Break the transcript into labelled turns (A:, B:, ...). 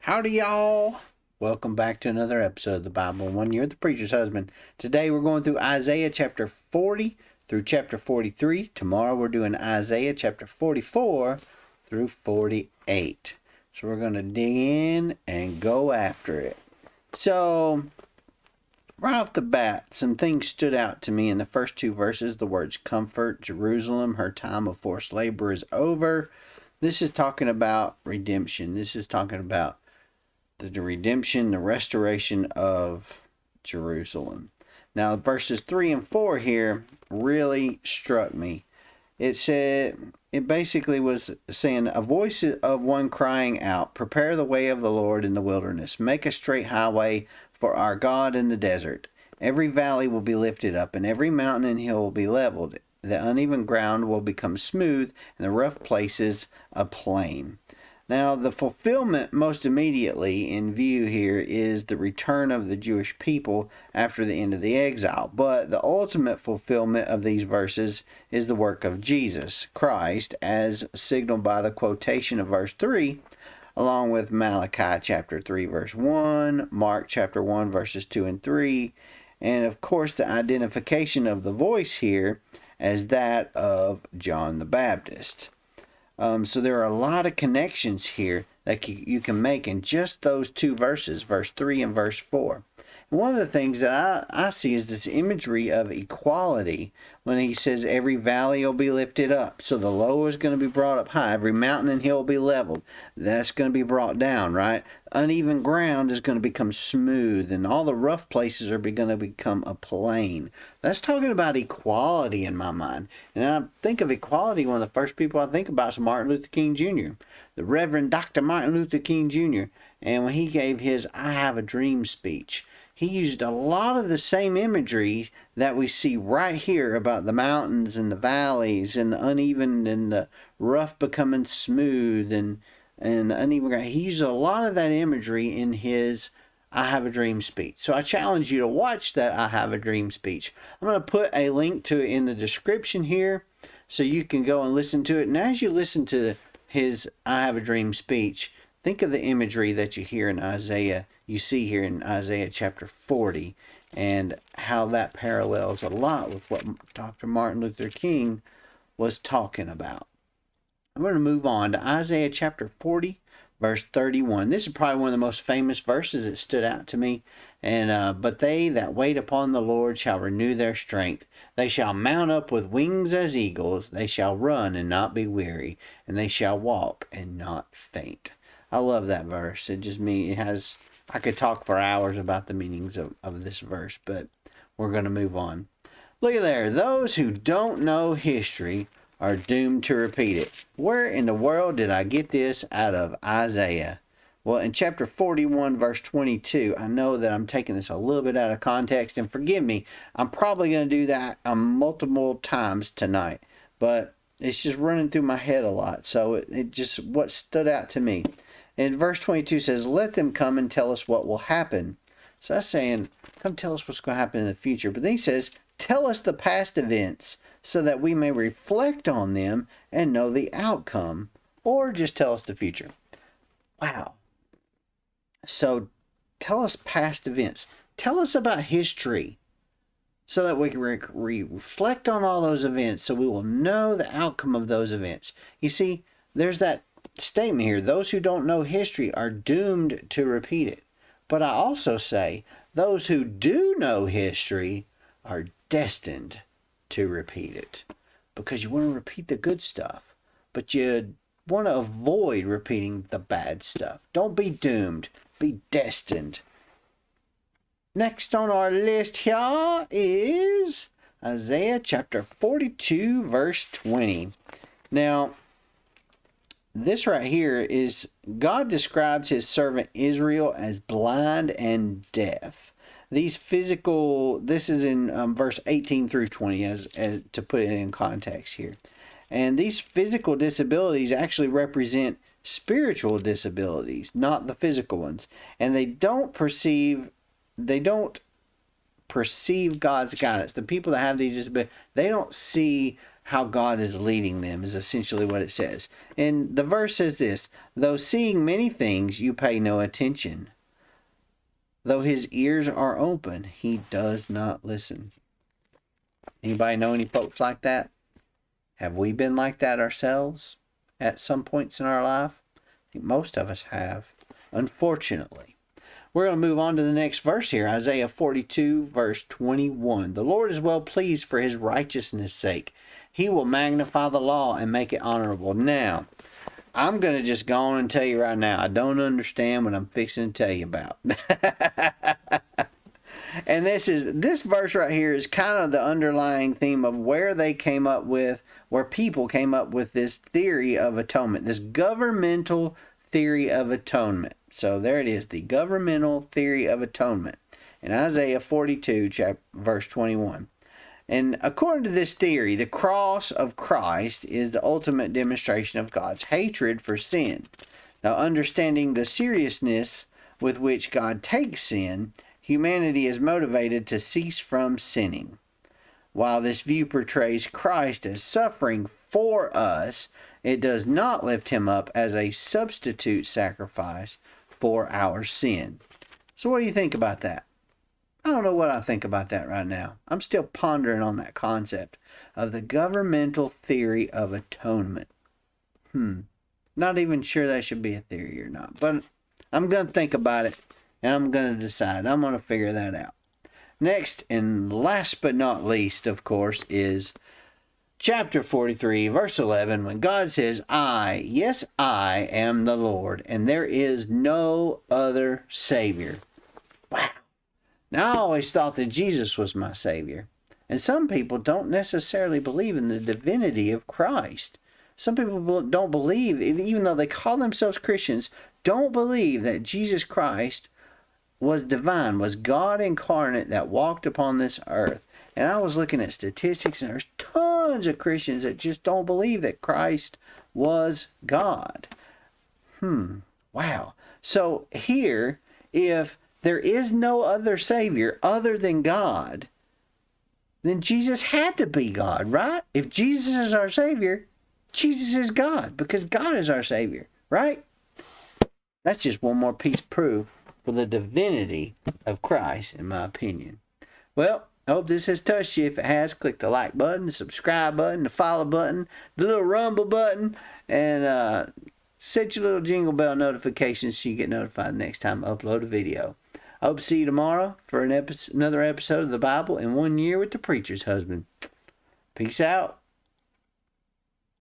A: Howdy, y'all. Welcome back to another episode of the Bible in 1 Year, the Preacher's Husband. Today we're going through Isaiah chapter 40 through chapter 43. Tomorrow we're doing Isaiah chapter 44 through 48. So we're going to dig in and go after it. So, right off the bat, some things stood out to me in the first two verses. The words comfort, Jerusalem, her time of forced labor is over. This is talking about redemption. This is talking about the redemption, the restoration of Jerusalem. Now, verses 3 and 4 here really struck me. It basically was saying, a voice of one crying out, prepare the way of the Lord in the wilderness, make a straight highway for our God in the desert. Every valley will be lifted up, and every mountain and hill will be leveled. The uneven ground will become smooth, and the rough places a plain. Now, the fulfillment most immediately in view here is the return of the Jewish people after the end of the exile. But the ultimate fulfillment of these verses is the work of Jesus Christ, as signaled by the quotation of verse 3, along with Malachi chapter 3, verse 1, Mark chapter 1, verses 2 and 3, and of course the identification of the voice here as that of John the Baptist. So there are a lot of connections here that you can make in just those two verses, verse 3 and verse 4. And one of the things that I see is this imagery of equality when he says every valley will be lifted up. So the low is going to be brought up high. Every mountain and hill will be leveled. That's going to be brought down, right? Uneven ground is going to become smooth, and all the rough places are going to become a plain. That's talking about equality in my mind. And I think of equality, one of the first people I think about is Martin Luther King Jr., the Reverend Dr. Martin Luther King Jr. And when he gave his I Have a Dream speech, he used a lot of the same imagery that we see right here about the mountains and the valleys and the uneven and the rough becoming smooth and the uneven ground. He used a lot of that imagery in his I Have a Dream speech. So I challenge you to watch that I Have a Dream speech. I'm going to put a link to it in the description here so you can go and listen to it. And as you listen to his I Have a Dream speech, think of the imagery that you hear in Isaiah, you see here in Isaiah chapter 40, and how that parallels a lot with what Dr. Martin Luther King was talking about. I'm going to move on to Isaiah chapter 40, verse 31. This is probably one of the most famous verses that stood out to me. And but they that wait upon the Lord shall renew their strength. They shall mount up with wings as eagles. They shall run and not be weary, and they shall walk and not faint. I love that verse. I could talk for hours about the meanings of this verse, but we're going to move on. Look at there. Those who don't know history are doomed to repeat it. Where in the world did I get this out of Isaiah? Well, in chapter 41, verse 22, I know that I'm taking this a little bit out of context, and forgive me, I'm probably going to do that multiple times tonight, but it's just running through my head a lot, so it just, what stood out to me. And verse 22 says, let them come and tell us what will happen. So that's saying, come tell us what's going to happen in the future. But then he says, tell us the past events so that we may reflect on them and know the outcome. Or just tell us the future. Wow. So tell us past events. Tell us about history so that we can reflect on all those events so we will know the outcome of those events. You see, there's that statement here, those who don't know history are doomed to repeat it. But I also say those who do know history are destined to repeat it, because you want to repeat the good stuff, but you want to avoid repeating the bad stuff. Don't be doomed, be destined. Next on our list here is Isaiah chapter 42 verse 20. Now, this right here is, God describes his servant Israel as blind and deaf. This is in verse 18 through 20, as to put it in context here. And these physical disabilities actually represent spiritual disabilities, not the physical ones. And they don't perceive God's guidance. The people that have these disabilities, they don't see how God is leading them, is essentially what it says. And the verse says this: though seeing many things, you pay no attention. Though his ears are open, he does not listen. Anybody know any folks like that? Have we been like that ourselves at some points in our life? I think most of us have, unfortunately. We're going to move on to the next verse here, Isaiah 42, verse 21. The Lord is well pleased for his righteousness' sake. He will magnify the law and make it honorable. Now, I'm going to just go on and tell you right now, I don't understand what I'm fixing to tell you about. And this verse right here is kind of the underlying theme of where people came up with this theory of atonement, this governmental theory of atonement. So there it is, the governmental theory of atonement in Isaiah 42, verse 21. And according to this theory, the cross of Christ is the ultimate demonstration of God's hatred for sin. Now, understanding the seriousness with which God takes sin, humanity is motivated to cease from sinning. While this view portrays Christ as suffering for us, it does not lift him up as a substitute sacrifice for our sin. So what do you think about that? I don't know what I think about that right now. I'm still pondering on that concept of the governmental theory of atonement. Not even sure that should be a theory or not, but I'm going to think about it and I'm going to decide. I'm going to figure that out. Next, and last but not least, of course, is chapter 43, verse 11, when God says, I, yes, I am the Lord, and there is no other Savior. Wow. Now, I always thought that Jesus was my Savior. And some people don't necessarily believe in the divinity of Christ. Some people don't believe, even though they call themselves Christians, don't believe that Jesus Christ was divine, was God incarnate that walked upon this earth. And I was looking at statistics, and there's tons of Christians that just don't believe that Christ was God. Wow. So here, if there is no other Savior other than God, then Jesus had to be God, right? If Jesus is our Savior, Jesus is God, because God is our Savior, right? That's just one more piece of proof for the divinity of Christ, in my opinion. Well, I hope this has touched you. If it has, click the like button, the subscribe button, the follow button, the little rumble button, and set your little jingle bell notifications so you get notified next time I upload a video. I hope to see you tomorrow for another episode of the Bible in 1 Year with the Preacher's Husband. Peace out.